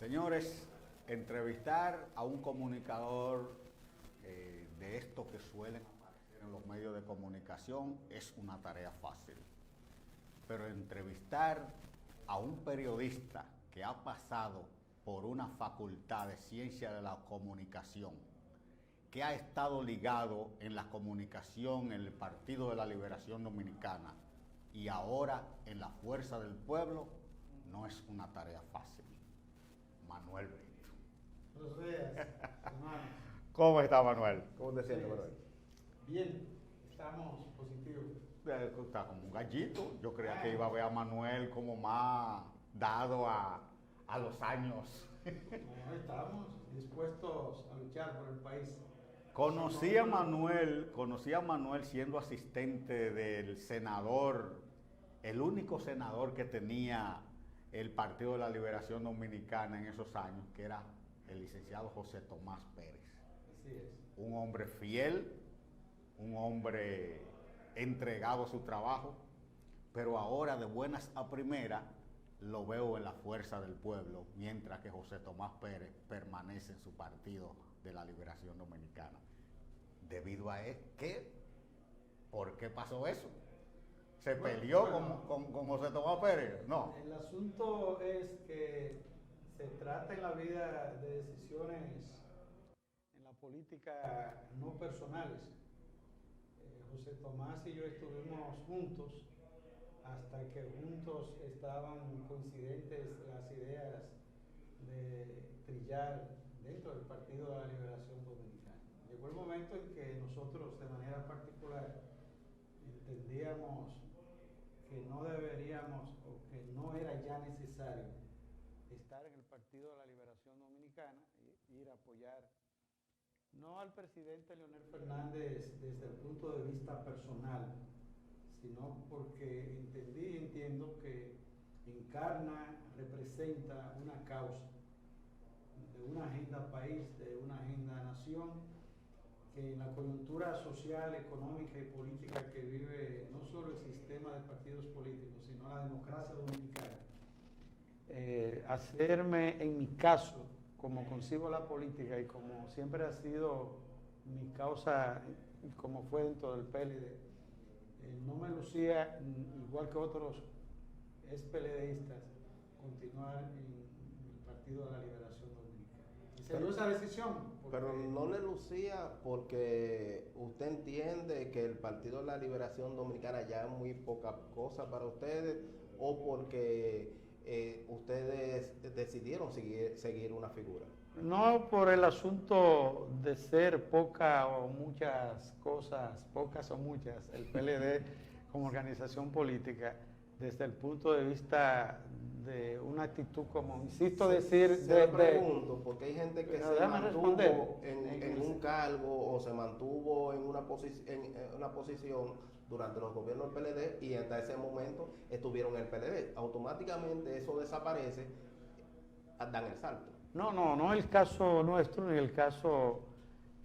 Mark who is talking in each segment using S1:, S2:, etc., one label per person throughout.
S1: Señores, entrevistar a un comunicador de estos que suelen aparecer en los medios de comunicación es una tarea fácil. Pero entrevistar a un periodista que ha pasado por una facultad de ciencia de la comunicación, que ha estado ligado en la comunicación en el Partido de la Liberación Dominicana y ahora en la Fuerza del Pueblo, no es una tarea fácil. Manuel Brito.
S2: Buenos días, hermano.
S1: ¿Cómo está, Manuel?
S3: ¿Cómo te sientes, Manuel?
S2: Bien, estamos positivos.
S1: Está como un gallito. Yo creía que iba a ver a Manuel como más dado a los años.
S2: No, estamos dispuestos a luchar por el país.
S1: Conocí a Manuel siendo asistente del senador, el único senador que tenía el Partido de la Liberación Dominicana en esos años, que era el licenciado José Tomás Pérez.
S2: Así es.
S1: Un hombre fiel, un hombre entregado a su trabajo, pero ahora de buenas a primeras lo veo en la Fuerza del Pueblo, mientras que José Tomás Pérez permanece en su Partido de la Liberación Dominicana. ¿Debido a qué? ¿Por qué pasó eso? ¿Se peleó con José Tomás Pérez? No.
S2: El asunto es que se trata en la vida de decisiones en la política no personales. José Tomás y yo estuvimos juntos hasta que juntos estaban coincidentes las ideas de trillar dentro del Partido de la Liberación Dominicana. Llegó el momento en que nosotros, de manera particular, entendíamos que no deberíamos o que no era ya necesario estar en el Partido de la Liberación Dominicana e ir a apoyar no al presidente Leonel Fernández desde el punto de vista personal, sino porque entendí y entiendo que encarna, representa una causa de una agenda país, de una agenda nación, que en la coyuntura social, económica y política que vive no solo el sistema de partidos políticos, sino la democracia dominicana, hacerme, en mi caso, como concibo la política y como siempre ha sido mi causa, como fue dentro del PLD, no me lucía, igual que otros ex-PLDistas, continuar en el Partido de la Liberación Dominicana. Y se dio esa decisión.
S3: Pero no le lucía porque usted entiende que el Partido de la Liberación Dominicana ya es muy poca cosa para ustedes, o porque ustedes decidieron seguir una figura.
S2: No por el asunto de ser poca o muchas cosas, pocas o muchas, el PLD como organización política, desde el punto de vista de una actitud como, insisto decir...
S3: pregunto, porque hay gente que se mantuvo en un cargo o se mantuvo en una posición durante los gobiernos del PLD y hasta ese momento estuvieron en el PLD. Automáticamente eso desaparece, dan el salto.
S2: No el caso nuestro ni el caso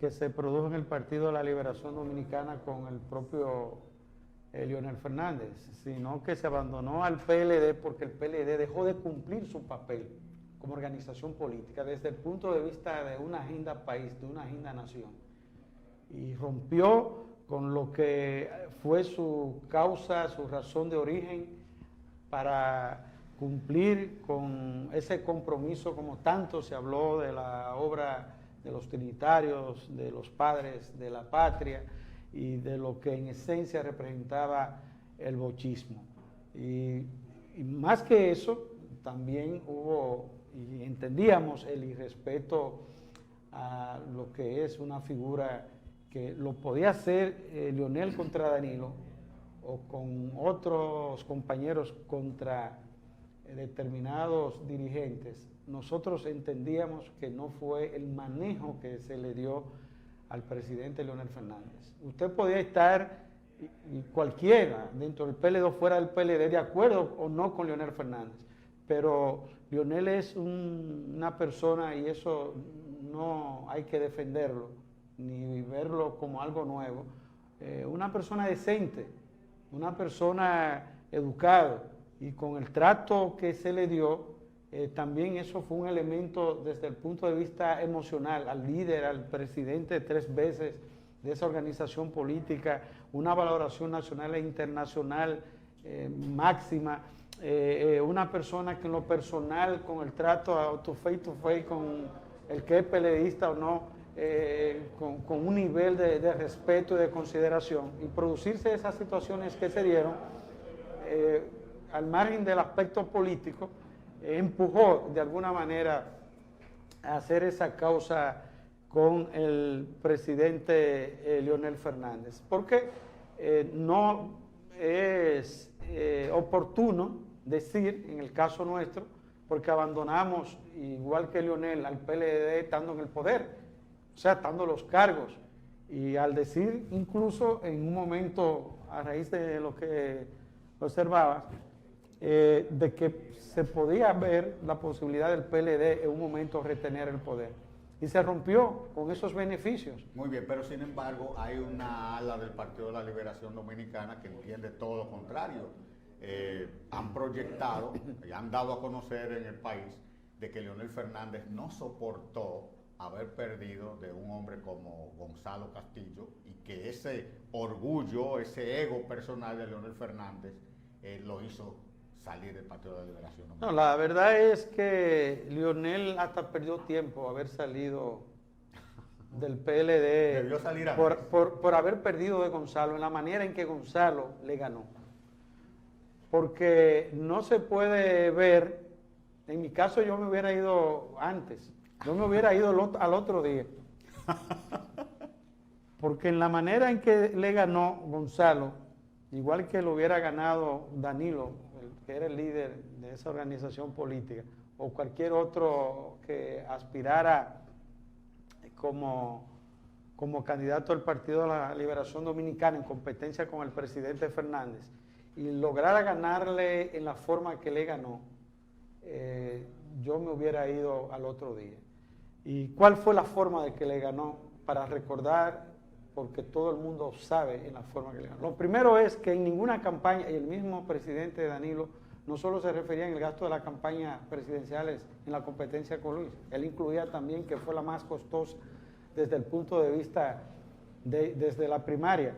S2: que se produjo en el Partido de la Liberación Dominicana con el propio Leonel Fernández, sino que se abandonó al PLD porque el PLD dejó de cumplir su papel como organización política desde el punto de vista de una agenda país, de una agenda nación, y rompió con lo que fue su causa, su razón de origen para cumplir con ese compromiso, como tanto se habló de la obra de los trinitarios, de los padres de la patria y de lo que en esencia representaba el bochismo. Y más que eso, también hubo, y entendíamos, el irrespeto a lo que es una figura que lo podía hacer Leonel contra Danilo o con otros compañeros contra determinados dirigentes. Nosotros entendíamos que no fue el manejo que se le dio al presidente Leonel Fernández. Usted podía estar, y cualquiera dentro del PLD o fuera del PLD, de acuerdo o no con Leonel Fernández, pero Leonel es una persona, y eso no hay que defenderlo ni verlo como algo nuevo, una persona decente, una persona educada, y con el trato que se le dio también eso fue un elemento desde el punto de vista emocional, al líder, al presidente 3 veces de esa organización política, una valoración nacional e internacional máxima, una persona que en lo personal, con el trato to face con el que es peledeísta o no, con un nivel de respeto y de consideración, y producirse esas situaciones que se dieron, al margen del aspecto político, empujó de alguna manera a hacer esa causa con el presidente Leonel Fernández, porque no es oportuno decir, en el caso nuestro, porque abandonamos, igual que Leonel, al PLD estando en el poder, o sea, estando los cargos, y al decir incluso en un momento, a raíz de lo que observaba, de que se podía ver la posibilidad del PLD en un momento retener el poder. Y se rompió con esos beneficios.
S1: Muy bien, pero sin embargo hay una ala del Partido de la Liberación Dominicana que entiende todo lo contrario. Han proyectado y han dado a conocer en el país de que Leonel Fernández no soportó haber perdido de un hombre como Gonzalo Castillo, y que ese orgullo, ese ego personal de Leonel Fernández lo hizo salir del Partido de la Liberación Dominicana.
S2: No, la verdad es que Leonel hasta perdió tiempo haber salido del PLD.
S1: Debió salir
S2: por haber perdido de Gonzalo, en la manera en que Gonzalo le ganó. Porque no se puede ver, en mi caso yo me hubiera ido antes, yo me hubiera ido al otro día. Porque en la manera en que le ganó Gonzalo, igual que lo hubiera ganado Danilo, que era el líder de esa organización política, o cualquier otro que aspirara como candidato al Partido de la Liberación Dominicana en competencia con el presidente Fernández, y lograra ganarle en la forma que le ganó, yo me hubiera ido al otro día. ¿Y cuál fue la forma de que le ganó? Para recordar, porque todo el mundo sabe en la forma que le ganó. Lo primero es que en ninguna campaña, y el mismo presidente Danilo no solo se refería en el gasto de las campañas presidenciales en la competencia con Luis, él incluía también que fue la más costosa desde el punto de vista desde la primaria.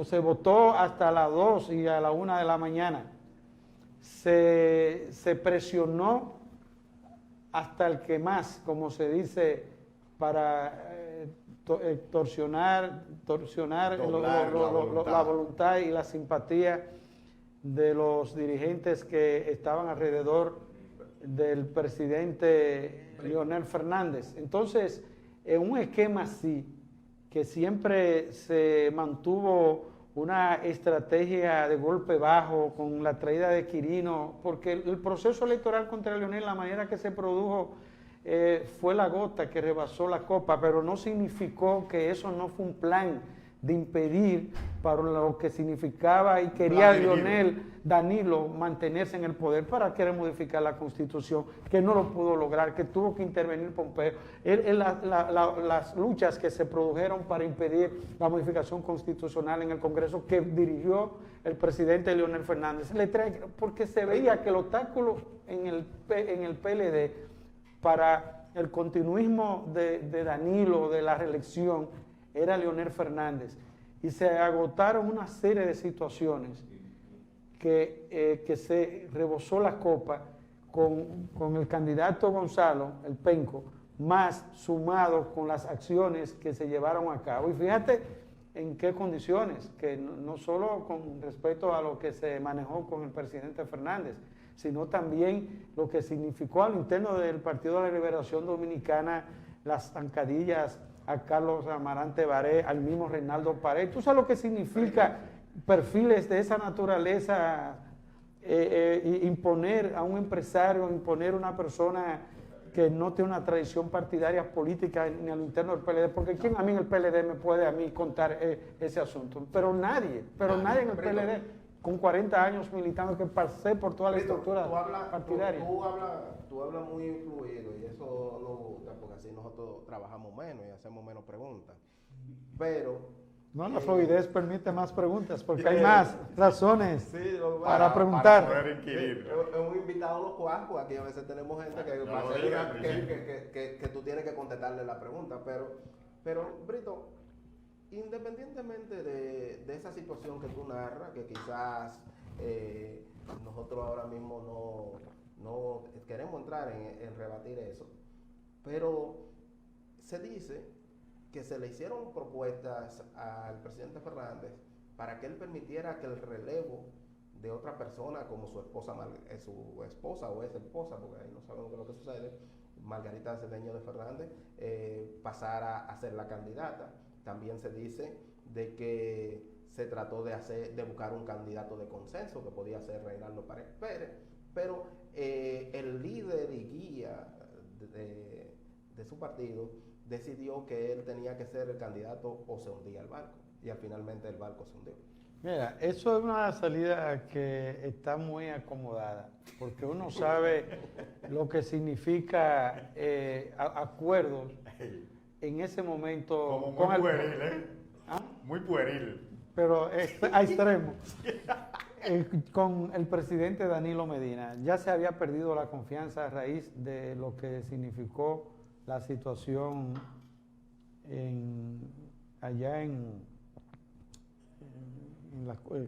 S2: Se votó hasta las 2 y a la 1 de la mañana. Se presionó hasta el que más, como se dice, para torsionar la voluntad y la simpatía de los dirigentes que estaban alrededor del presidente Leonel Fernández. Entonces, en un esquema así, que siempre se mantuvo una estrategia de golpe bajo con la traída de Quirino, porque el proceso electoral contra Leonel, la manera que se produjo, fue la gota que rebasó la copa, pero no significó que eso no fue un plan de impedir para lo que significaba y quería Danilo mantenerse en el poder para querer modificar la Constitución, que no lo pudo lograr, que tuvo que intervenir Pompeo. Las luchas que se produjeron para impedir la modificación constitucional en el Congreso que dirigió el presidente Leonel Fernández, porque se veía que el obstáculo en el PLD para el continuismo de Danilo, de la reelección, era Leonel Fernández, y se agotaron una serie de situaciones que se rebosó la copa con el candidato Gonzalo, el penco, más sumado con las acciones que se llevaron a cabo. Y fíjate en qué condiciones, que no solo con respecto a lo que se manejó con el presidente Fernández, sino también lo que significó al interno del Partido de la Liberación Dominicana, las zancadillas a Carlos Amarante Baré, al mismo Reinaldo Pared. ¿Tú sabes lo que significa perfiles de esa naturaleza? Imponer a un empresario, imponer a una persona que no tiene una tradición partidaria política ni al interno del PLD, porque ¿quién a mí en el PLD me puede a mí contar ese asunto? Pero nadie en el PLD, con 40 años militando, que pasé por toda la estructura partidaria.
S3: Tú hablas muy fluido y eso nos gusta, porque así nosotros trabajamos menos y hacemos menos preguntas. Pero
S2: No, la fluidez permite más preguntas porque hay más razones para
S3: preguntar.
S2: Para
S3: poder inquirir. Es un invitado locuaco. Aquí a veces tenemos gente que tú tienes que contestarle la pregunta. Pero Brito, independientemente de esa situación que tú narras, que quizás nosotros ahora mismo no queremos entrar en rebatir eso, pero se dice que se le hicieron propuestas al presidente Fernández para que él permitiera que el relevo de otra persona, como su esposa o ex esposa, porque ahí no sabemos qué es lo que sucede, Margarita Cedeño de Fernández, pasara a ser la candidata. También se dice de que se trató de buscar un candidato de consenso, que podía ser Reinaldo Paredes Pérez, pero el líder y guía de su partido decidió que él tenía que ser el candidato o se hundía el barco, y finalmente el barco se hundió.
S2: Mira, eso es una salida que está muy acomodada, porque uno sabe lo que significa acuerdos en ese momento.
S1: Como muy pueril, ¿eh?
S2: ¿Ah?
S1: Muy pueril.
S2: Pero a extremo. Con el presidente Danilo Medina ya se había perdido la confianza a raíz de lo que significó la situación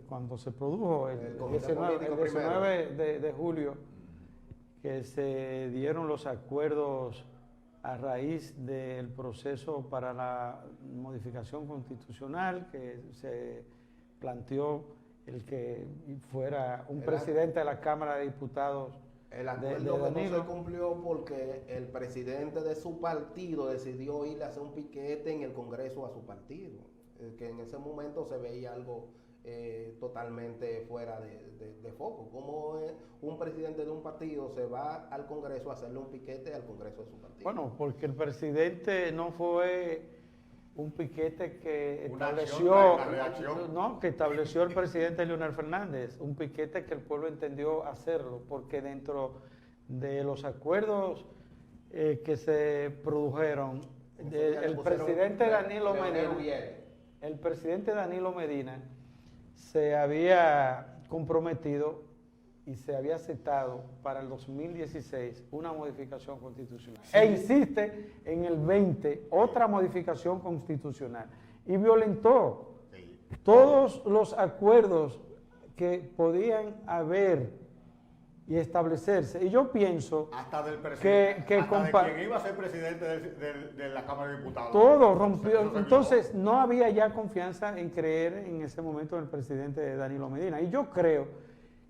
S2: cuando se produjo el 19 de julio, que se dieron los acuerdos a raíz del proceso para la modificación constitucional, que se planteó el que fuera un presidente de la Cámara de Diputados.
S3: El acuerdo que no se cumplió porque el presidente de su partido decidió ir a hacer un piquete en el Congreso a su partido, que en ese momento se veía algo totalmente fuera de foco. ¿Cómo un presidente de un partido se va al Congreso a hacerle un piquete al Congreso de su partido?
S2: Bueno, porque el presidente no fue un piquete que estableció, que estableció el presidente Leonel Fernández, un piquete que el pueblo entendió hacerlo, porque dentro de los acuerdos que se produjeron, el presidente Danilo Medina se había comprometido y se había aceptado para el 2016 una modificación constitucional. Sí. E insiste en el 20 otra modificación constitucional. Y violentó todos los acuerdos que podían haber y establecerse. Y yo pienso
S1: hasta del presidente,
S2: que
S1: hasta de quien iba a ser presidente de la Cámara de Diputados.
S2: Todo rompió. Entonces no había ya confianza en creer en ese momento en el presidente Danilo Medina. Y yo creo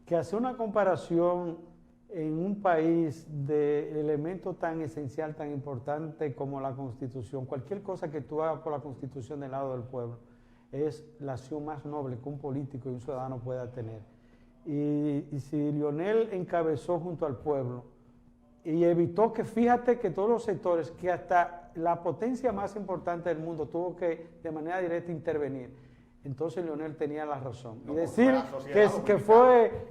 S2: que hacer una comparación en un país de elementos tan esencial, tan importante como la Constitución, cualquier cosa que tú hagas por la Constitución del lado del pueblo, es la acción más noble que un político y un ciudadano pueda tener. Y si Leonel encabezó junto al pueblo y evitó que, fíjate que todos los sectores, que hasta la potencia más importante del mundo tuvo que de manera directa intervenir, entonces Leonel tenía la razón. Y decir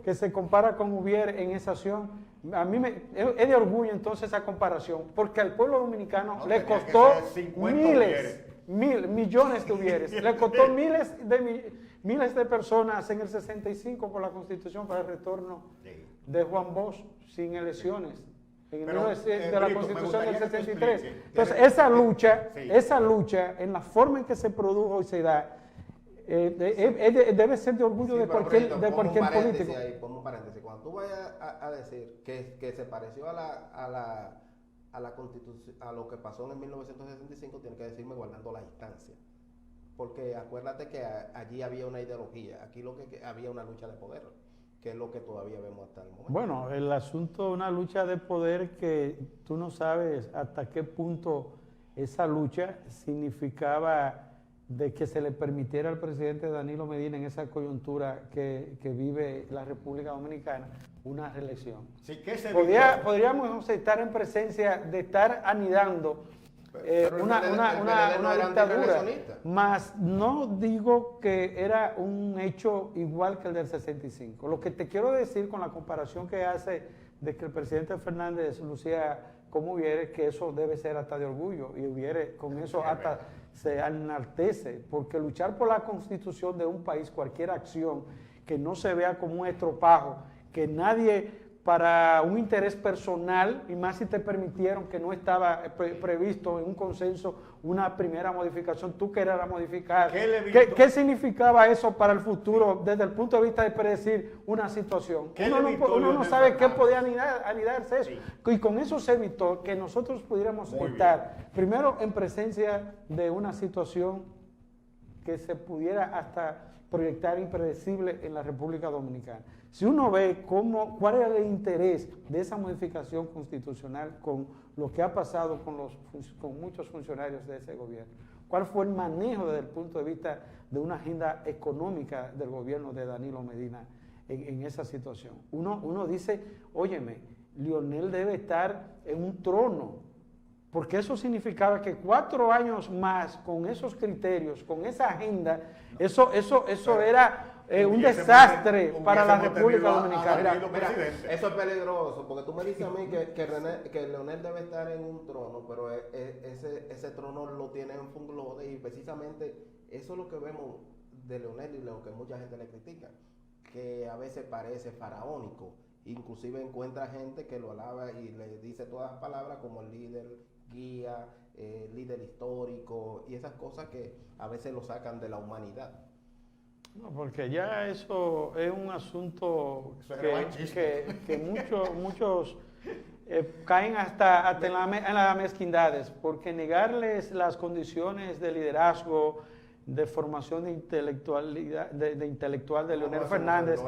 S2: que se compara con Ubier en esa acción, a mí es de orgullo entonces esa comparación, porque al pueblo dominicano le costó millones de Ubieres, le costó miles de personas en el 65 por la Constitución para el retorno de Juan Bosch sin elecciones. De la Constitución del 63. Entonces esa lucha en la forma en que se produjo y se da, debe ser de orgullo de cualquier político.
S3: Pongo un paréntesis. Cuando tú vayas a decir que se pareció a la Constitución, a lo que pasó en el 1965, tienes que decirme guardando la distancia. Porque acuérdate que allí había una ideología, aquí lo que había una lucha de poder, que es lo que todavía vemos hasta el momento.
S2: Bueno, el asunto de una lucha de poder que tú no sabes hasta qué punto esa lucha significaba de que se le permitiera al presidente Danilo Medina en esa coyuntura que vive la República Dominicana una reelección.
S1: Sí, ¿qué
S2: podríamos estar en presencia de estar anidando una dictadura, mas no digo que era un hecho igual que el del 65. Lo que te quiero decir con la comparación que hace de que el presidente Fernández lucía como hubiere, que eso debe ser hasta de orgullo, y hubiere, con eso hasta se enaltece, porque luchar por la constitución de un país, cualquier acción que no se vea como un estropajo, que nadie para un interés personal, y más si te permitieron que no estaba previsto en un consenso una primera modificación, tú querías modificar. ¿Qué significaba eso para el futuro desde el punto de vista de predecir una situación? Uno no sabe qué podía anidarse eso. Sí. Y con eso se evitó que nosotros pudiéramos estar primero en presencia de una situación que se pudiera hasta proyectar impredecible en la República Dominicana. Si uno ve cuál era el interés de esa modificación constitucional con lo que ha pasado con muchos funcionarios de ese gobierno, cuál fue el manejo desde el punto de vista de una agenda económica del gobierno de Danilo Medina en esa situación. Uno dice, óyeme, Leonel debe estar en un trono, porque eso significaba que 4 años más con esos criterios, con esa agenda, eso era un desastre para la República Dominicana.
S3: Mira, eso es peligroso, porque tú me dices a mí que Leonel debe estar en un trono, pero ese trono lo tiene en Funglode, y precisamente eso es lo que vemos de Leonel y lo que mucha gente le critica, que a veces parece faraónico, inclusive encuentra gente que lo alaba y le dice todas las palabras como el líder, guía, líder histórico, y esas cosas que a veces lo sacan de la humanidad.
S2: No, porque ya eso es un asunto que muchos caen hasta en las mezquindades, porque negarles las condiciones de liderazgo, de formación de intelectual de Leonel Fernández,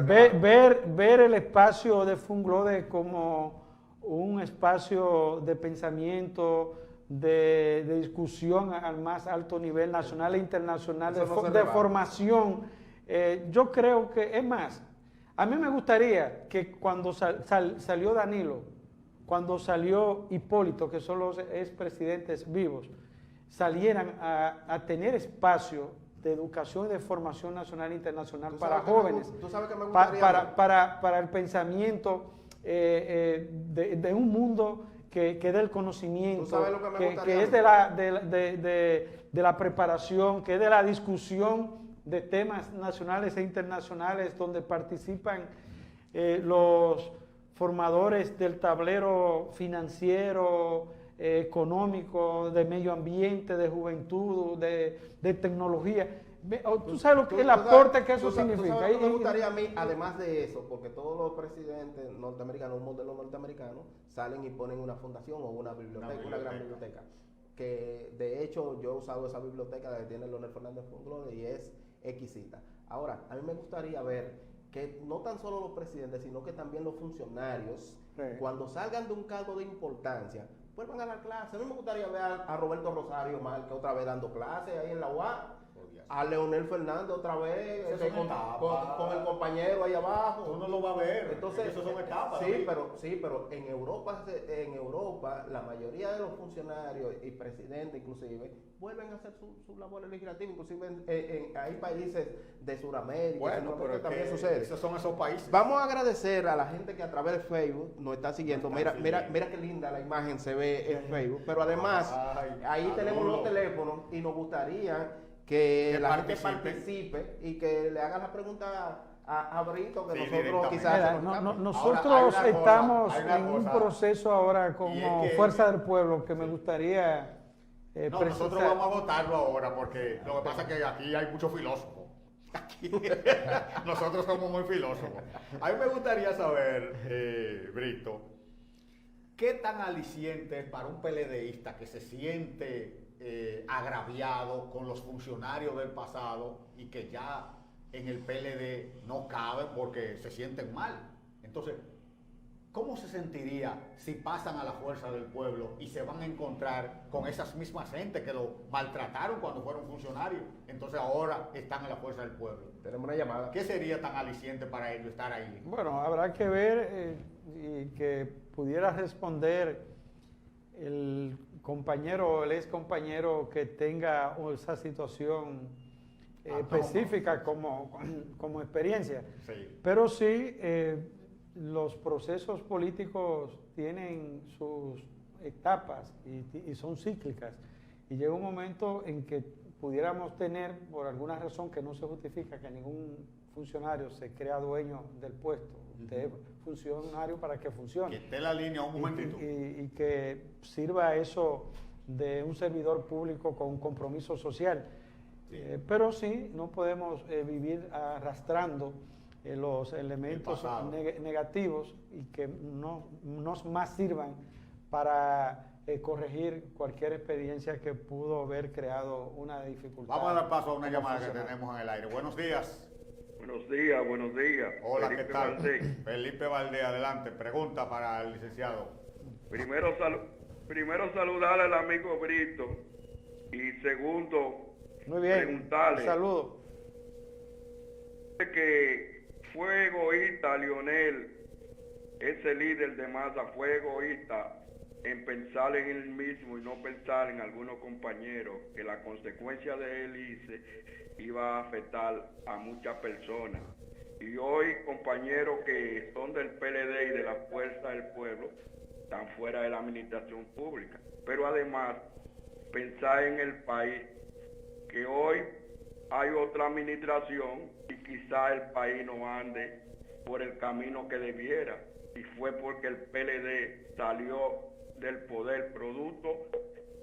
S2: ver el espacio de Funglode como un espacio de pensamiento, de discusión al más alto nivel nacional e internacional, de formación. Yo creo que, es más, a mí me gustaría que cuando salió Danilo, cuando salió Hipólito, que son los expresidentes vivos, salieran a tener espacio de educación y de formación nacional e internacional para jóvenes, para el pensamiento de un mundo que es del conocimiento, que es de la preparación, que es de la discusión de temas nacionales e internacionales, donde participan los formadores del tablero financiero, económico, de medio ambiente, de juventud, de tecnología. Tú sabes lo que es el aporte que eso significa.
S3: ¿Tú sabes lo que me gustaría a mí, además de eso? Porque todos los presidentes norteamericanos, un modelo norteamericano, salen y ponen una fundación o una biblioteca, una gran biblioteca. Que de hecho yo he usado esa biblioteca que tiene Leonel Fernández Funglode y es exquisita. Ahora, a mí me gustaría ver que no tan solo los presidentes, sino que también los funcionarios, cuando salgan de un cargo de importancia, vuelvan a dar clases. A mí me gustaría ver a Roberto Rosario Márquez otra vez dando clases ahí en la UAS. A Leonel Fernández otra vez, con el compañero ahí abajo.
S1: Uno lo va a ver.
S3: Entonces,
S1: eso son etapas.
S3: Pero en Europa la mayoría de los funcionarios y presidentes inclusive vuelven a hacer su labor legislativa, inclusive hay países de Sudamérica.
S1: Bueno, pero también sucede. Esos son esos países.
S3: Vamos a agradecer a la gente que a través de Facebook nos está siguiendo. Mira qué linda la imagen se ve en Facebook. Pero además, ahí tenemos los teléfonos y nos gustaría que la gente participe y que le haga la pregunta a Brito, que nosotros quizás...
S2: Nosotros estamos en un proceso ahora como Fuerza del Pueblo que me gustaría
S1: nosotros vamos a votarlo ahora, porque lo que pasa es que aquí hay muchos filósofos. Nosotros somos muy filósofos. A mí me gustaría saber, Brito, ¿qué tan aliciente es para un PLDista que se siente agraviado con los funcionarios del pasado y que ya en el PLD no caben porque se sienten mal? Entonces, ¿cómo se sentiría si pasan a la Fuerza del Pueblo y se van a encontrar con esas mismas gente que lo maltrataron cuando fueron funcionarios? Entonces ahora están en la Fuerza del Pueblo.
S3: Tenemos una llamada.
S1: ¿Qué sería tan aliciente para ellos estar ahí?
S2: Bueno, habrá que ver y que pudiera responder el compañero o el ex compañero que tenga esa situación específica como experiencia. Sí. Pero sí, los procesos políticos tienen sus etapas y son cíclicas. Y llega un momento en que pudiéramos tener, por alguna razón que no se justifica, que ningún funcionario se crea dueño del puesto. Usted es funcionario para que funcione.
S1: Que esté la línea un momentito.
S2: Y que sirva eso de un servidor público con un compromiso social. Sí. Pero sí, no podemos vivir arrastrando los elementos negativos y que no más sirvan para corregir cualquier experiencia que pudo haber creado una dificultad.
S1: Vamos a dar paso a una llamada que tenemos en el aire. Buenos días.
S4: Buenos días, buenos días.
S1: Hola, Felipe, ¿qué tal? Valdés. Felipe Valdés, adelante. Pregunta para el licenciado.
S4: Primero saludarle al amigo Brito y segundo,
S2: muy bien,
S4: preguntarle.
S2: Saludo.
S4: Que fue egoísta Leonel, ese líder de masa, fue egoísta en pensar en él mismo y no pensar en algunos compañeros, que la consecuencia de él iba a afectar a muchas personas. Y hoy compañeros que son del PLD y de la Fuerza del Pueblo están fuera de la administración pública. Pero además, pensar en el país, que hoy hay otra administración y quizá el país no ande por el camino que debiera. Y fue porque el PLD salió del poder producto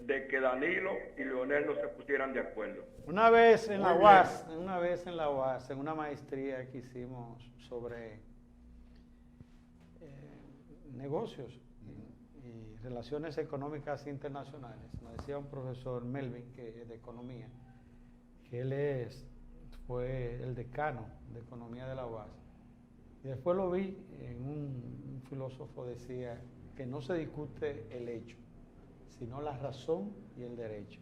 S4: de que Danilo y Leonel no se pusieran de acuerdo.
S2: Una vez en la UAS, en una maestría que hicimos sobre negocios y relaciones económicas internacionales, nos decía un profesor Melvin, que es de economía, que él fue el decano de economía de la UAS. Y después lo vi en un filósofo decía que no se discute el hecho, sino la razón y el derecho.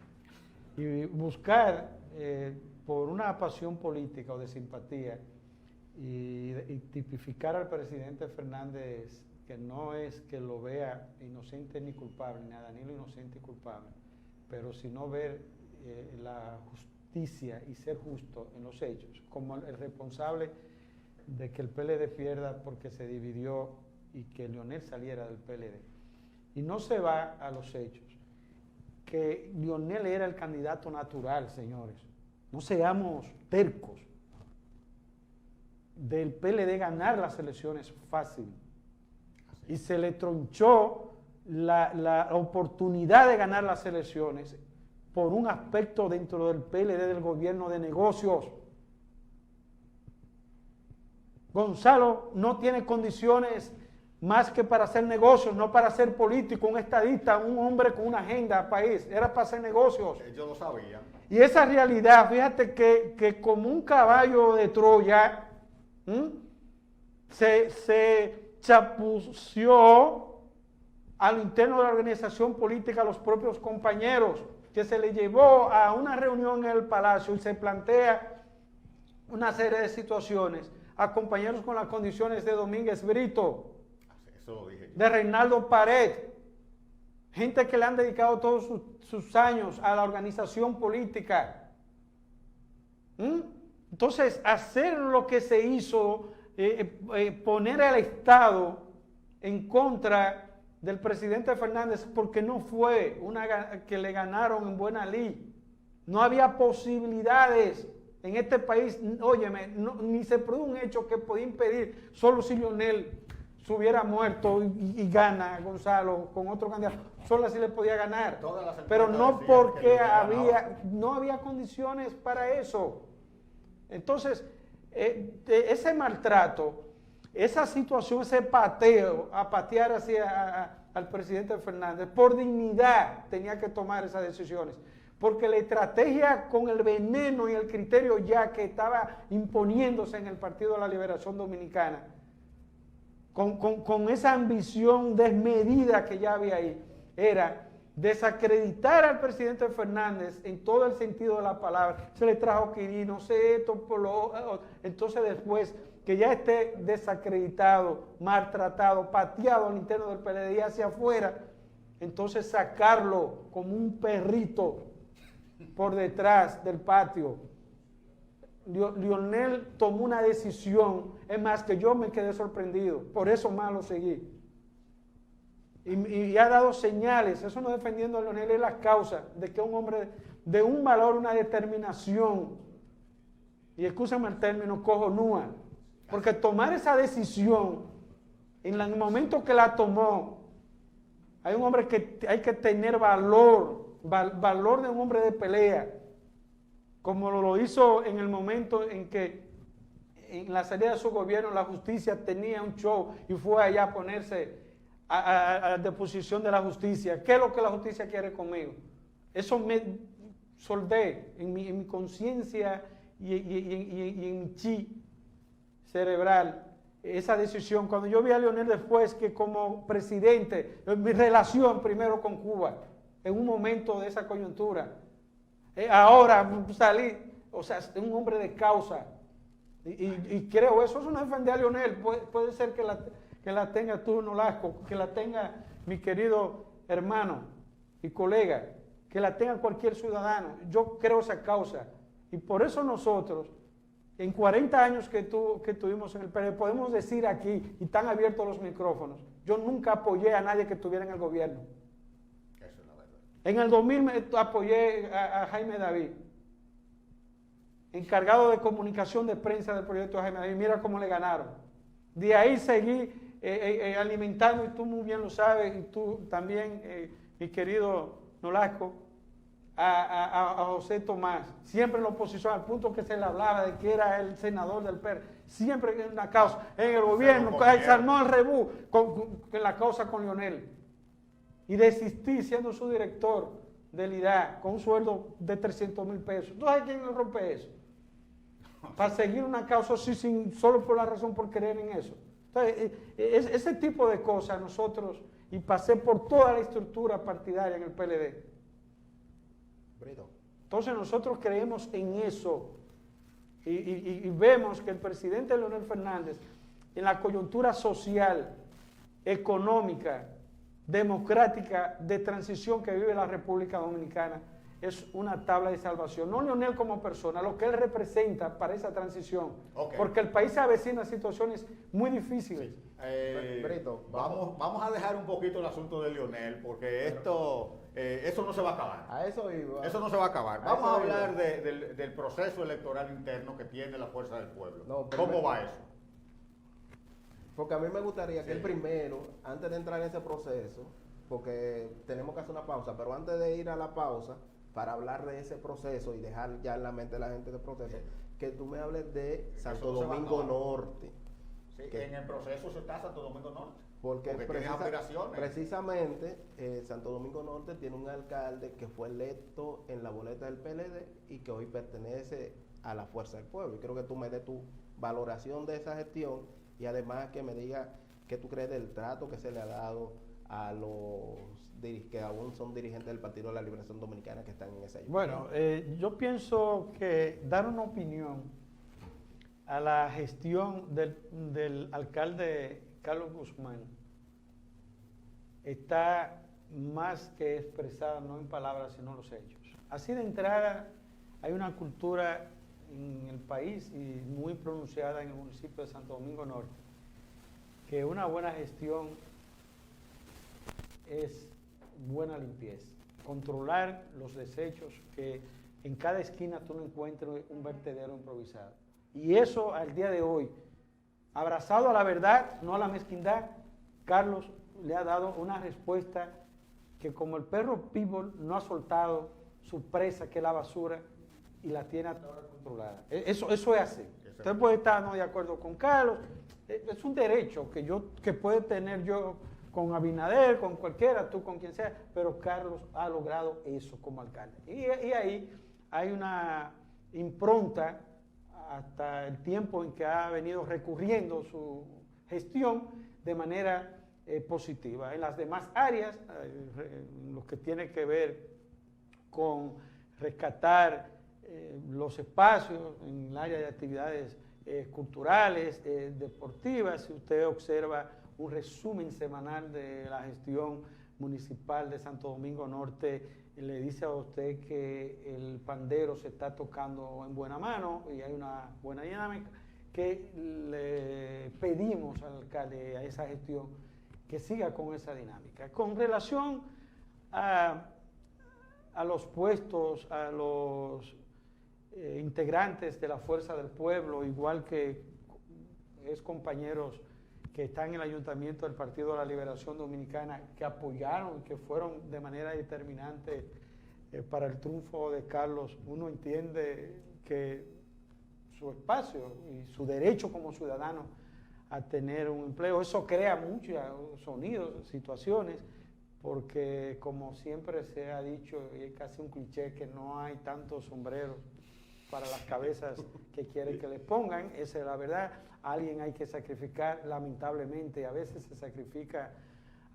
S2: Y buscar por una pasión política o de simpatía y tipificar al presidente Fernández, que no es que lo vea inocente ni culpable, ni a Danilo inocente y culpable, pero sino ver la justicia y ser justo en los hechos, como el responsable de que el PLD pierda porque se dividió y que Leonel saliera del PLD. Y no se va a los hechos, que Leonel era el candidato natural, señores. No seamos tercos. Del PLD ganar las elecciones fácil. Y se le tronchó la oportunidad de ganar las elecciones por un aspecto dentro del PLD del gobierno de negocios. Gonzalo no tiene condiciones más que para hacer negocios, no para ser político, un estadista, un hombre con una agenda país, era para hacer negocios.
S1: Ellos lo sabían.
S2: Y esa realidad, fíjate que como un caballo de Troya, se chapució al interno de la organización política a los propios compañeros, que se le llevó a una reunión en el Palacio y se plantea una serie de situaciones a compañeros con las condiciones de Domínguez Brito,
S1: eso lo dije yo,
S2: de Reinaldo Pared, gente que le han dedicado todos sus años a la organización política. Entonces, hacer lo que se hizo, poner al Estado en contra del presidente Fernández, porque no fue que le ganaron en buena lid. No había posibilidades en este país, óyeme, ni se produjo un hecho que podía impedir, solo si Leonel se hubiera muerto y gana Gonzalo con otro candidato, solo así le podía ganar. Pero no porque no había condiciones para eso. Entonces, ese maltrato, esa situación, ese pateo, a patear al presidente Fernández, por dignidad tenía que tomar esas decisiones. Porque la estrategia con el veneno y el criterio ya que estaba imponiéndose en el Partido de la Liberación Dominicana, con esa ambición desmedida que ya había ahí, era desacreditar al presidente Fernández en todo el sentido de la palabra. Se le trajo Quirino, entonces después que ya esté desacreditado, maltratado, pateado al interno del PLD y hacia afuera, entonces sacarlo como un perrito por detrás del patio. Leonel tomó una decisión, es más que yo me quedé sorprendido, por eso más lo seguí. y ha dado señales, eso no defendiendo a Leonel, es la causa de que un hombre de un valor, una determinación, y excúsenme el término, cojonúa, porque tomar esa decisión en el momento que la tomó, hay un hombre que hay que tener valor de un hombre de pelea, como lo hizo en el momento en que en la salida de su gobierno la justicia tenía un show y fue allá a ponerse a disposición de la justicia. ¿Qué es lo que la justicia quiere conmigo? Eso me soldé en mi conciencia y en mi chi cerebral esa decisión. Cuando yo vi a Leonel después que como presidente, mi relación primero con Cuba, en un momento de esa coyuntura, ahora salí, o sea, un hombre de causa, y creo eso es una defender a Leonel, puede ser que la tenga tú, Nolasco, que la tenga mi querido hermano y colega, que la tenga cualquier ciudadano. Yo creo esa causa, y por eso nosotros, en 40 años que tuvimos en el PLD, podemos decir aquí, y están abiertos los micrófonos, yo nunca apoyé a nadie que estuviera en el gobierno.
S1: Eso es la verdad.
S2: En el 2000 apoyé a Jaime David, encargado de comunicación de prensa del proyecto de Jaime David. Mira cómo le ganaron. De ahí seguí alimentando, y tú muy bien lo sabes, y tú también, mi querido Nolasco, a José Tomás, siempre en la oposición, al punto que se le hablaba de que era el senador del PER, siempre en la causa, en el gobierno, se armó el rebú en la causa con Leonel, y desistí siendo su director del IDA, con un sueldo de 300,000 pesos. ¿Tú sabes quién le rompe eso? Para seguir una causa así, solo por la razón, por creer en eso. Entonces, ese tipo de cosas nosotros, y pasé por toda la estructura partidaria en el PLD. Entonces nosotros creemos en eso, y vemos que el presidente Leonel Fernández, en la coyuntura social, económica, democrática, de transición que vive la República Dominicana, es una tabla de salvación. No Leonel como persona, lo que él representa para esa transición. Okay. Porque el país se avecina a situaciones muy difíciles.
S1: Sí. Brito, vamos a dejar un poquito el asunto de Leonel, porque eso no se va a acabar.
S3: A eso iba.
S1: Eso no se va a acabar. Vamos a hablar del proceso electoral interno que tiene la Fuerza del Pueblo. No, ¿cómo va eso?
S3: Porque a mí me gustaría que el primero, antes de entrar en ese proceso, porque tenemos que hacer una pausa, pero antes de ir a la pausa, para hablar de ese proceso y dejar ya en la mente de la gente del proceso, que tú me hables de Santo Domingo Norte.
S1: Sí, que en el proceso se está Santo Domingo Norte.
S3: Porque precisamente Santo Domingo Norte tiene un alcalde que fue electo en la boleta del PLD y que hoy pertenece a la Fuerza del Pueblo. Y quiero que tú me des tu valoración de esa gestión y además que me digas qué tú crees del trato que se le ha dado a los que aún son dirigentes del Partido de la Liberación Dominicana que están en esa ayuda.
S2: Bueno, yo pienso que dar una opinión a la gestión del alcalde Carlos Guzmán está más que expresada, no en palabras, sino en los hechos. Así de entrada, hay una cultura en el país y muy pronunciada en el municipio de Santo Domingo Norte, que una buena gestión es buena limpieza, controlar los desechos, que en cada esquina tú no encuentres un vertedero improvisado. Y eso al día de hoy, abrazado a la verdad, no a la mezquindad, Carlos le ha dado una respuesta que, como el perro pitbull, no ha soltado su presa, que es la basura, y la tiene hasta ahora controlada. Eso es así. Usted puede estar no de acuerdo con Carlos, es un derecho que puede tener yo con Abinader, con cualquiera, tú con quien sea, pero Carlos ha logrado eso como alcalde. Y ahí hay una impronta hasta el tiempo en que ha venido recurriendo su gestión de manera positiva. En las demás áreas, lo que tiene que ver con rescatar los espacios en el área de actividades culturales, deportivas, si usted observa un resumen semanal de la gestión municipal de Santo Domingo Norte, le dice a usted que el pandero se está tocando en buena mano y hay una buena dinámica, que le pedimos al alcalde, a esa gestión, que siga con esa dinámica. Con relación a los puestos, a los integrantes de la Fuerza del Pueblo, igual que compañeros que están en el ayuntamiento del Partido de la Liberación Dominicana, que apoyaron, que fueron de manera determinante para el triunfo de Carlos, uno entiende que su espacio y su derecho como ciudadano a tener un empleo, eso crea muchos sonidos, situaciones, porque como siempre se ha dicho, y es casi un cliché, que no hay tantos sombreros para las cabezas que quieren que les pongan, esa es la verdad. Alguien hay que sacrificar, lamentablemente, a veces se sacrifica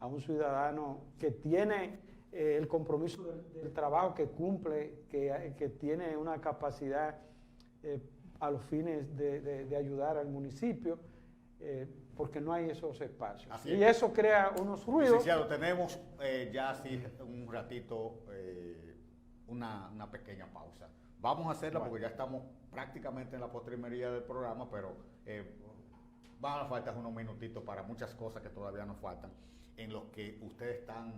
S2: a un ciudadano que tiene el compromiso del trabajo, que cumple, que tiene una capacidad a los fines de ayudar al municipio, porque no hay esos espacios.
S1: Así
S2: y
S1: es.
S2: Eso crea unos ruidos.
S1: Licenciado, tenemos ya así un ratito una pequeña pausa. Vamos a hacerla porque ya estamos prácticamente en la postrimería del programa, pero van a faltar unos minutitos para muchas cosas que todavía nos faltan, en los que ustedes están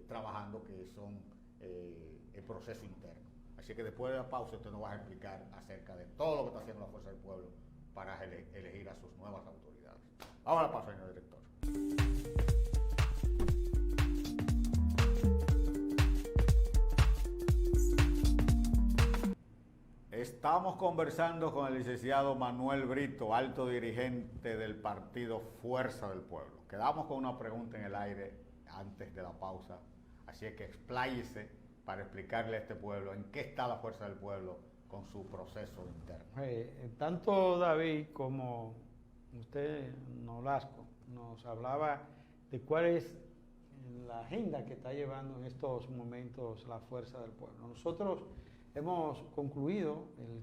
S1: trabajando, que son el proceso interno. Así que después de la pausa usted nos va a explicar acerca de todo lo que está haciendo la Fuerza del Pueblo para elegir a sus nuevas autoridades. Vamos a la pausa, señor director. Estamos conversando con el licenciado Manuel Brito, alto dirigente del partido Fuerza del Pueblo. Quedamos con una pregunta en el aire antes de la pausa, así que expláyese para explicarle a este pueblo en qué está la Fuerza del Pueblo con su proceso interno.
S2: Tanto David como usted, Nolasco, nos hablaba de cuál es la agenda que está llevando en estos momentos la Fuerza del Pueblo. Nosotros hemos concluido el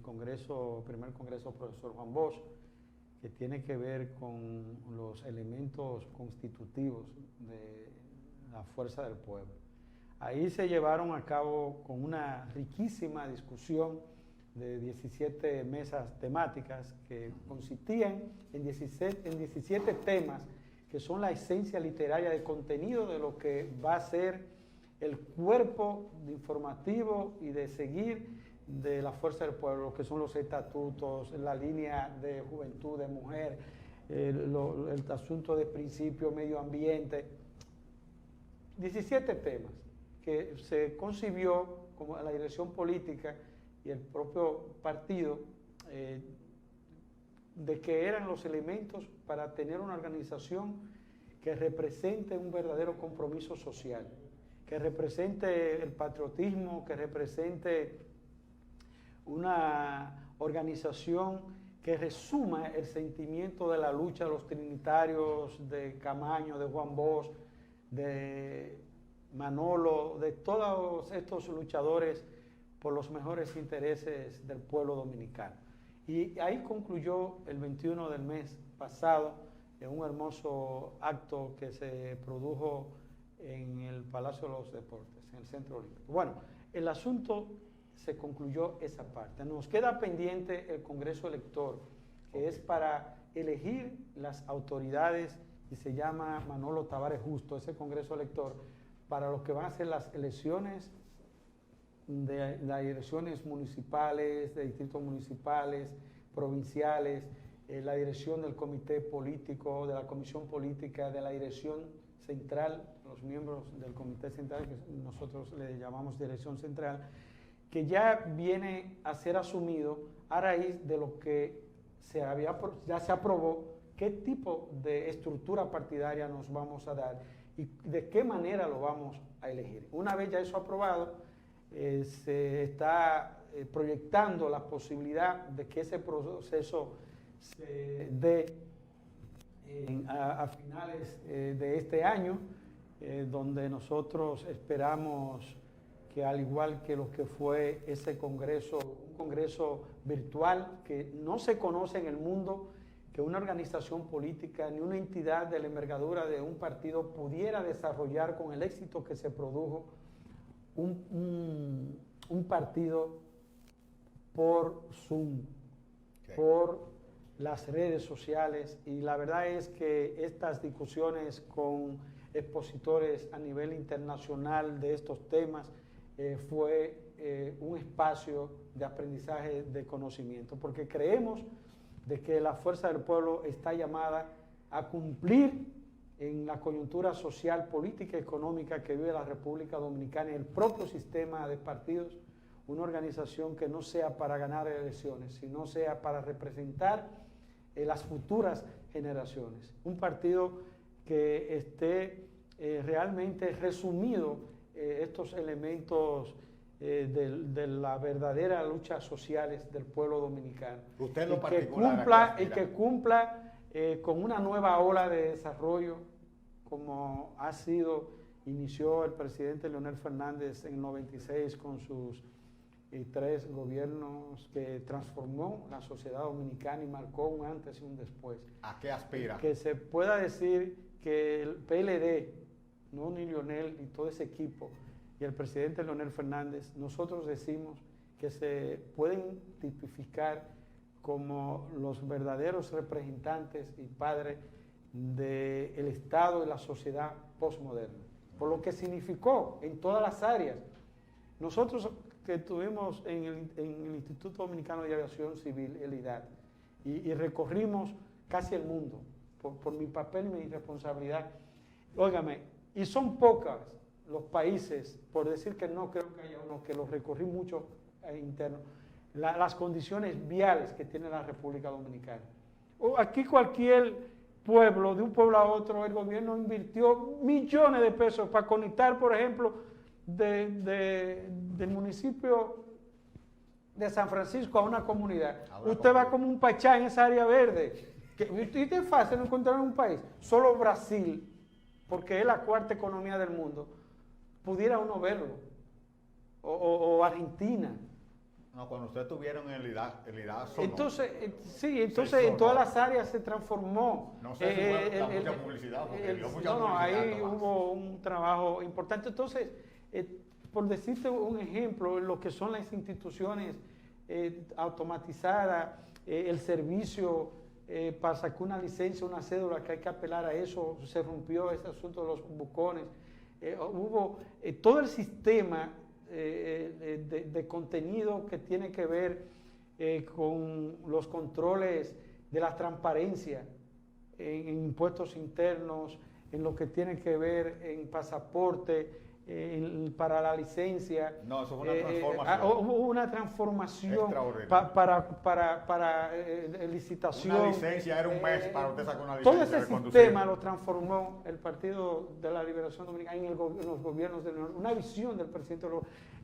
S2: primer congreso profesor Juan Bosch, que tiene que ver con los elementos constitutivos de la Fuerza del Pueblo. Ahí se llevaron a cabo con una riquísima discusión de 17 mesas temáticas que consistían en 17 temas que son la esencia literaria de contenido de lo que va a ser el cuerpo informativo y de seguir de la Fuerza del Pueblo, lo que son los estatutos, la línea de juventud, de mujer, el asunto de principio, medio ambiente. 17 temas que se concibió como la dirección política y el propio partido de que eran los elementos para tener una organización que represente un verdadero compromiso social, que represente el patriotismo, que represente una organización que resuma el sentimiento de la lucha de los trinitarios, de Camaño, de Juan Bosch, de Manolo, de todos estos luchadores por los mejores intereses del pueblo dominicano. Y ahí concluyó el 21 del mes pasado en un hermoso acto que se produjo en el Palacio de los Deportes, en el Centro Olímpico. Bueno, el asunto se concluyó esa parte. Nos queda pendiente el Congreso Elector, que es para elegir las autoridades, y se llama Manolo Tavares Justo, ese Congreso Elector, para los que van a ser las elecciones de las elecciones municipales, de distritos municipales, provinciales, la dirección del comité político, de la comisión política, de la dirección central, los miembros del comité central, que nosotros le llamamos dirección central, que ya viene a ser asumido a raíz de lo que ya se aprobó, qué tipo de estructura partidaria nos vamos a dar y de qué manera lo vamos a elegir. Una vez ya eso aprobado, se está proyectando la posibilidad de que ese proceso se dé a finales de este año, donde nosotros esperamos que, al igual que lo que fue ese congreso, un congreso virtual que no se conoce en el mundo, que una organización política ni una entidad de la envergadura de un partido pudiera desarrollar con el éxito que se produjo un partido por Zoom, por las redes sociales. Y la verdad es que estas discusiones con expositores a nivel internacional de estos temas, fue un espacio de aprendizaje de conocimiento, porque creemos de que la fuerza del pueblo está llamada a cumplir en la coyuntura social, política y económica que vive la República Dominicana y el propio sistema de partidos, una organización que no sea para ganar elecciones, sino sea para representar las futuras generaciones. Un partido que esté realmente resumido estos elementos de la verdadera lucha sociales del pueblo dominicano.
S1: Usted en lo
S2: y
S1: particular
S2: que cumpla con una nueva ola de desarrollo, como inició el presidente Leonel Fernández en el 96 con sus 3 gobiernos, que transformó la sociedad dominicana y marcó un antes y un después.
S1: ¿A qué aspira?
S2: Que se pueda decir que el PLD, no ni Leonel y todo ese equipo, y el presidente Leonel Fernández, nosotros decimos que se pueden tipificar como los verdaderos representantes y padres del Estado y la sociedad postmoderna, por lo que significó en todas las áreas. Nosotros que estuvimos en el Instituto Dominicano de Aviación Civil, el IDAT, y recorrimos casi el mundo por mi papel y mi responsabilidad. Óigame, y son pocas los países, por decir que no creo que haya uno, que los recorrí mucho interno, las condiciones viales que tiene la República Dominicana. Aquí cualquier pueblo, de un pueblo a otro, el gobierno invirtió millones de pesos para conectar, por ejemplo, del municipio de San Francisco a una comunidad. Usted va como un pachá en esa área verde. Y es fácil encontrar en un país. Solo Brasil, porque es la 4ª economía del mundo, pudiera uno verlo. O Argentina.
S1: No, cuando ustedes tuvieron el IDAT sonó.
S2: Entonces, entonces en todas las áreas se transformó.
S1: No sé si fue mucha publicidad, porque dio mucha publicidad.
S2: Ahí hubo un trabajo importante. Entonces, por decirte un ejemplo, lo que son las instituciones automatizadas, el servicio para sacar una licencia, una cédula, que hay que apelar a eso, se rompió ese asunto de los bucones. Hubo todo el sistema de contenido que tiene que ver con los controles de la transparencia en impuestos internos, en lo que tiene que ver en pasaporte, para la licencia.
S1: No, eso fue una transformación.
S2: Hubo una transformación para licitación.
S1: Una licencia era un mes para usted sacar una licencia.
S2: Todo ese sistema lo transformó el Partido de la Liberación Dominicana en los gobiernos de una visión del presidente,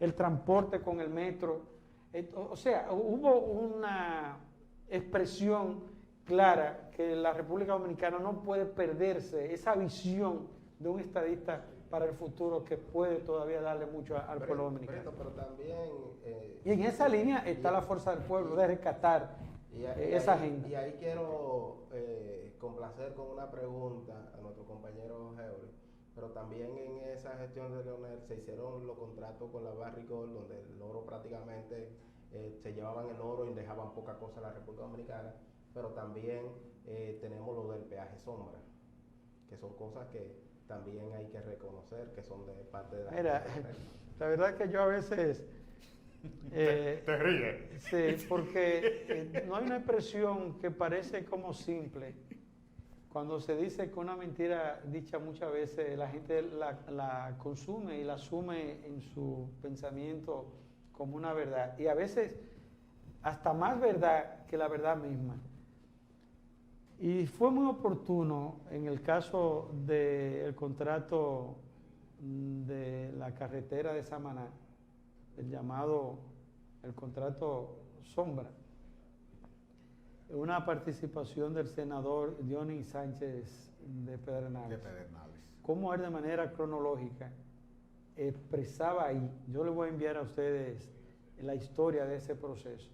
S2: el transporte con el metro. O sea, hubo una expresión clara que la República Dominicana no puede perderse, esa visión de un estadista para el futuro que puede todavía darle mucho al pueblo dominicano.
S3: Pero también,
S2: y en esa línea está la fuerza del pueblo, de rescatar esa agenda.
S3: Y ahí quiero complacer con una pregunta a nuestro compañero George, pero también en esa gestión de Leonel se hicieron los contratos con la Barrigold, donde el oro prácticamente se llevaban el oro y dejaban poca cosa en la República Dominicana, pero también tenemos lo del peaje sombra, que son cosas que también hay que reconocer que son de parte de la...
S2: Mira, la verdad que yo a veces...
S1: te ríes.
S2: Sí, porque no hay una expresión que parece como simple. Cuando se dice que una mentira dicha muchas veces, la gente la consume y la asume en su pensamiento como una verdad. Y a veces hasta más verdad que la verdad misma. Y fue muy oportuno en el caso del contrato de la carretera de Samaná, el contrato Sombra, una participación del senador Dionis Sánchez de Pedernales. Cómo él de manera cronológica expresaba ahí, yo le voy a enviar a ustedes la historia de ese proceso,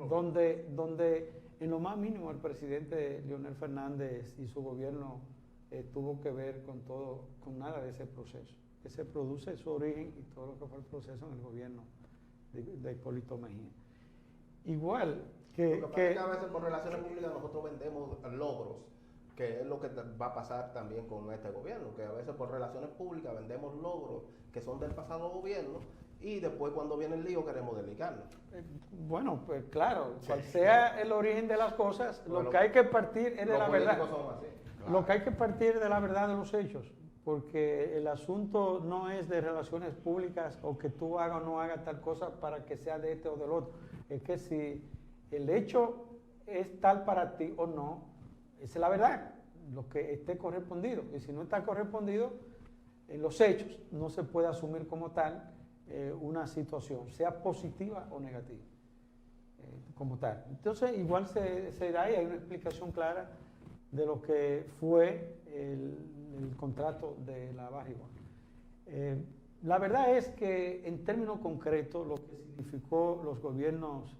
S2: donde en lo más mínimo el presidente Leonel Fernández y su gobierno tuvo que ver con nada de ese proceso, que se produce su origen y todo lo que fue el proceso en el gobierno de Hipólito Mejía. Igual que
S3: a veces por relaciones públicas nosotros vendemos logros, que es lo que va a pasar también con este gobierno, que a veces por relaciones públicas vendemos logros que son del pasado gobierno y después cuando viene el lío queremos desligarnos.
S2: Bueno, pues claro, cual sea el origen de las cosas, lo que hay que partir es de la verdad. Lo que hay que partir de la verdad de los hechos, porque el asunto no es de relaciones públicas o que tú hagas o no hagas tal cosa para que sea de este o del otro. Es que si el hecho es tal para ti o no, esa es la verdad, lo que esté correspondido. Y si no está correspondido, en los hechos no se puede asumir como tal una situación, sea positiva o negativa, como tal. Entonces, igual se da y hay una explicación clara de lo que fue el contrato de la Barrigua. La verdad es que en términos concretos lo que significó los gobiernos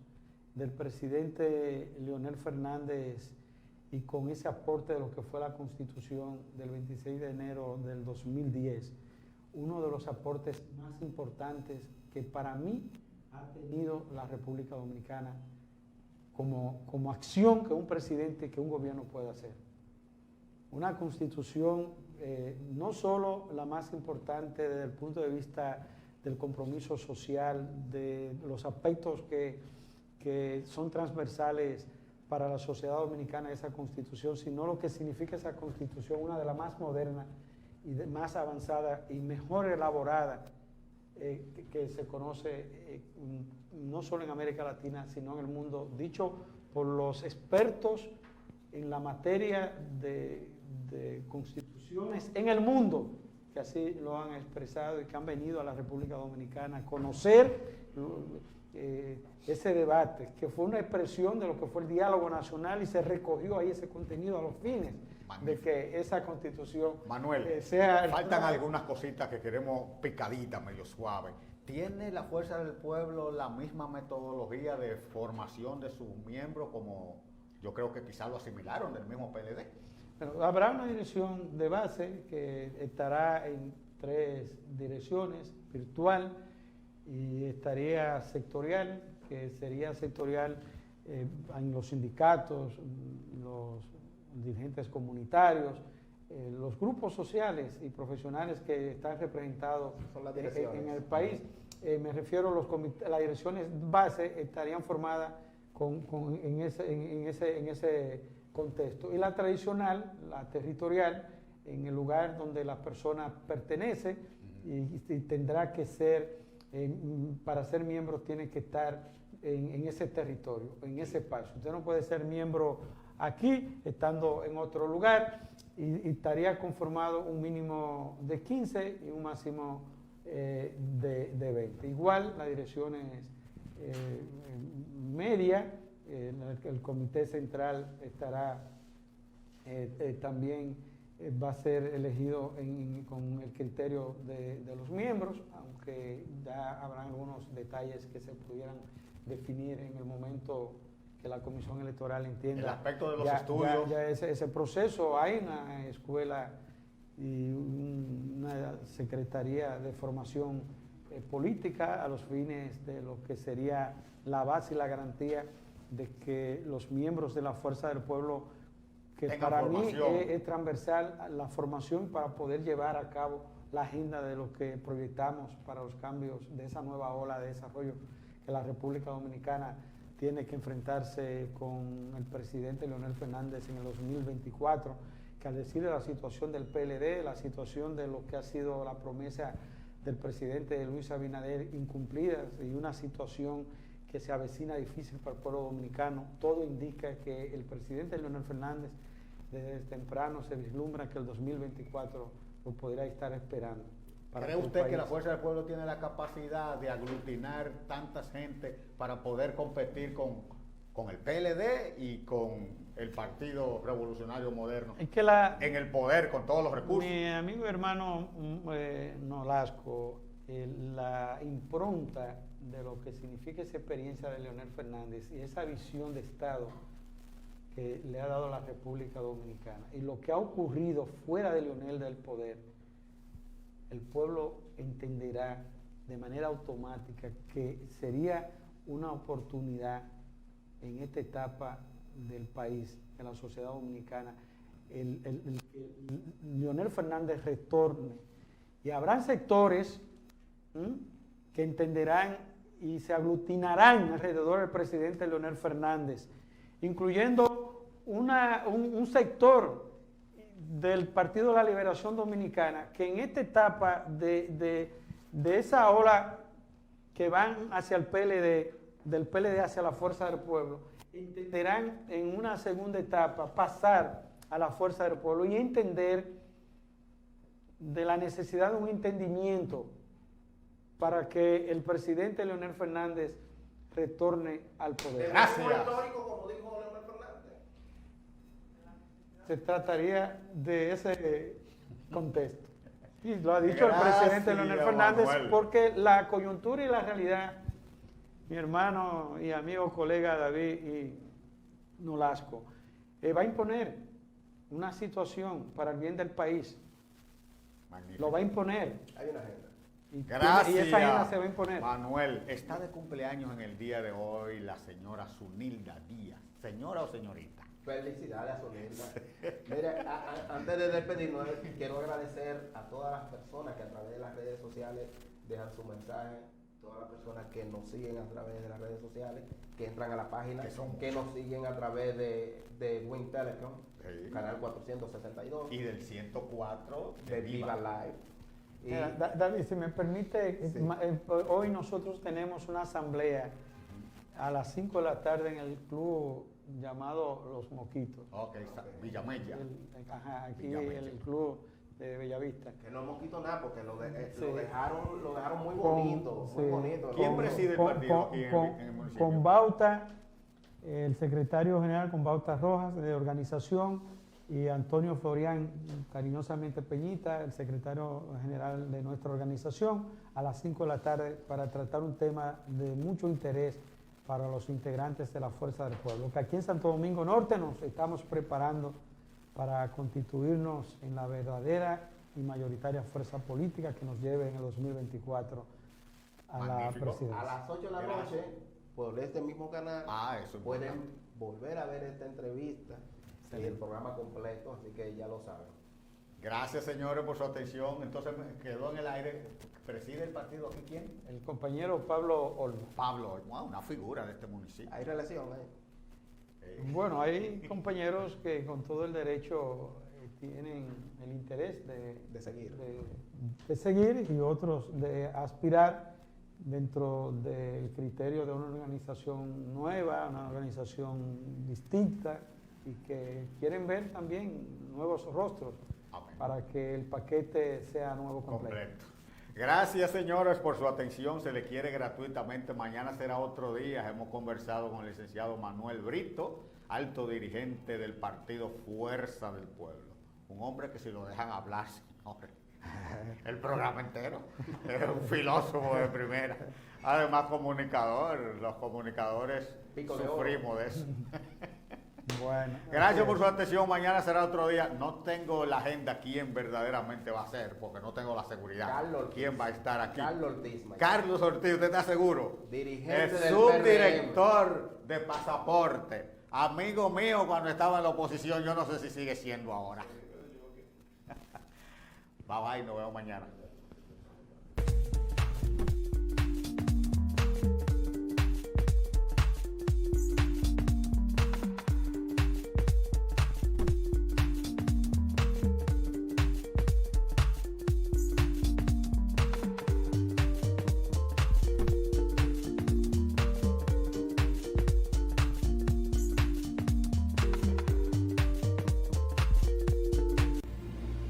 S2: del presidente Leonel Fernández y con ese aporte de lo que fue la Constitución del 26 de enero del 2010, uno de los aportes más importantes que para mí ha tenido la República Dominicana como acción que un presidente, que un gobierno puede hacer. Una Constitución no solo la más importante desde el punto de vista del compromiso social, de los aspectos que son transversales para la sociedad dominicana esa Constitución, sino lo que significa esa Constitución, una de las más modernas y más avanzada y mejor elaborada que se conoce no solo en América Latina, sino en el mundo, dicho por los expertos en la materia de constituciones en el mundo, que así lo han expresado y que han venido a la República Dominicana a conocer ese debate, que fue una expresión de lo que fue el diálogo nacional y se recogió ahí ese contenido a los fines de que esa Constitución
S1: Manuel,
S2: sea...
S1: faltan algunas cositas que queremos picaditas, medio suave. ¿Tiene la Fuerza del Pueblo la misma metodología de formación de sus miembros como yo creo que quizás lo asimilaron del mismo PLD?
S2: Bueno, habrá una dirección de base que estará en 3 direcciones, virtual, y estaría sectorial, que sería sectorial en los sindicatos, los dirigentes comunitarios, los grupos sociales y profesionales que están representados en el país. Me refiero a los comités, las direcciones base estarían formadas en ese contexto. Y la tradicional, la territorial, en el lugar donde la persona pertenece y tendrá que ser, para ser miembro tiene que estar en ese territorio, en ese espacio. Usted no puede ser miembro aquí, estando en otro lugar, y estaría conformado un mínimo de 15 y un máximo de 20. Igual la dirección es media, el comité central estará también va a ser elegido con el criterio de los miembros, aunque ya habrán algunos detalles que se pudieran definir en el momento que la Comisión Electoral entienda.
S1: El aspecto de los estudios.
S2: Ya ese proceso, hay una escuela y una secretaría de formación política a los fines de lo que sería la base y la garantía de que los miembros de la Fuerza del Pueblo, que para mí es transversal la formación para poder llevar a cabo la agenda de lo que proyectamos para los cambios de esa nueva ola de desarrollo que la República Dominicana tiene que enfrentarse con el presidente Leonel Fernández en el 2024, que al decir de la situación del PLD, la situación de lo que ha sido la promesa del presidente Luis Abinader incumplidas y una situación que se avecina difícil para el pueblo dominicano, todo indica que el presidente Leonel Fernández desde temprano se vislumbra que el 2024 lo podrá estar esperando.
S1: ¿Cree usted que la Fuerza del Pueblo tiene la capacidad de aglutinar tanta gente para poder competir con el PLD y con el Partido Revolucionario Moderno en el poder con todos los recursos?
S2: Mi amigo y hermano Nolasco, la impronta de lo que significa esa experiencia de Leonel Fernández y esa visión de Estado que le ha dado a la República Dominicana y lo que ha ocurrido fuera de Leonel del poder, el pueblo entenderá de manera automática que sería una oportunidad en esta etapa del país, de la sociedad dominicana, Leonel Fernández retorne. Y habrán sectores que entenderán y se aglutinarán alrededor del presidente Leonel Fernández, incluyendo un sector del Partido de la Liberación Dominicana que en esta etapa de esa ola que van hacia el PLD, del PLD hacia la Fuerza del Pueblo, entenderán en una segunda etapa pasar a la Fuerza del Pueblo y entender de la necesidad de un entendimiento para que el presidente Leonel Fernández retorne al poder.
S3: Gracias. Histórico, como dijo Leonel Fernández.
S2: Se trataría de ese contexto. Y lo ha dicho el presidente Leonel Fernández, porque la coyuntura y la realidad, mi hermano y amigo colega David y Nolasco, va a imponer una situación para el bien del país. Magnífico. Lo va a imponer.
S3: Hay una agenda.
S1: Gracias.
S2: Y esa agenda se va a imponer.
S1: Manuel, está de cumpleaños en el día de hoy la señora Zunilda Díaz. ¿Señora o señorita?
S3: Felicidades a Zunilda. Mira, antes de despedirnos, quiero agradecer a todas las personas que a través de las redes sociales dejan su mensaje, todas las personas que nos siguen a través de las redes sociales, que entran a la página, que nos siguen a través de Win Telecom, sí, canal 462.
S1: Y del 104
S3: de Viva Live.
S2: David, si me permite, sí, hoy nosotros tenemos una asamblea a las 5 de la tarde en el club llamado Los Moquitos.
S1: Ok, Villamella.
S2: Aquí Villamella. El club de Bellavista.
S3: Que no hemos quitado nada porque lo dejaron muy bonito.
S2: Sí.
S3: Muy bonito.
S1: ¿Quién preside el partido aquí en el municipio?
S2: Con Bauta, el secretario general con Bauta Rojas de organización, y Antonio Florián, cariñosamente Peñita, el secretario general de nuestra organización, a las 5 de la tarde para tratar un tema de mucho interés para los integrantes de la Fuerza del Pueblo, que aquí en Santo Domingo Norte nos estamos preparando para constituirnos en la verdadera y mayoritaria fuerza política que nos lleve en el 2024 a la presidencia.
S3: A las 8 de la noche, por este mismo canal, pueden volver a ver esta entrevista y el programa completo, así que ya lo saben.
S1: Gracias, señores, por su atención. Entonces, quedó en el aire. ¿Preside el partido aquí quién?
S2: El compañero Pablo Olmo.
S1: Pablo Olmo, una figura de este municipio.
S3: ¿Hay relación ahí?
S2: Bueno, hay compañeros que con todo el derecho tienen el interés de seguir y otros de aspirar dentro del criterio de una organización nueva, una organización distinta, y que quieren ver también nuevos rostros. Amén. Para que el paquete sea nuevo completo.
S1: Gracias, señores, por su atención. Se le quiere gratuitamente. Mañana será otro día. Hemos conversado con el licenciado Manuel Brito, alto dirigente del partido Fuerza del Pueblo. Un hombre que si lo dejan hablar, señores, el programa entero. Es un filósofo de primera. Además, comunicador. Los comunicadores sufrimos de eso.
S2: Bueno,
S1: gracias por su atención. Mañana será otro día. No tengo la agenda quién verdaderamente va a ser, porque no tengo la seguridad.
S3: Carlos Ortiz.
S1: ¿Quién va a estar aquí?
S3: Carlos Ortiz.
S1: Carlos Ortiz, ¿usted está seguro?
S3: Dirigente
S1: el
S3: del
S1: subdirector de Pasaporte. Amigo mío cuando estaba en la oposición, yo no sé si sigue siendo ahora. Bye bye, nos vemos mañana.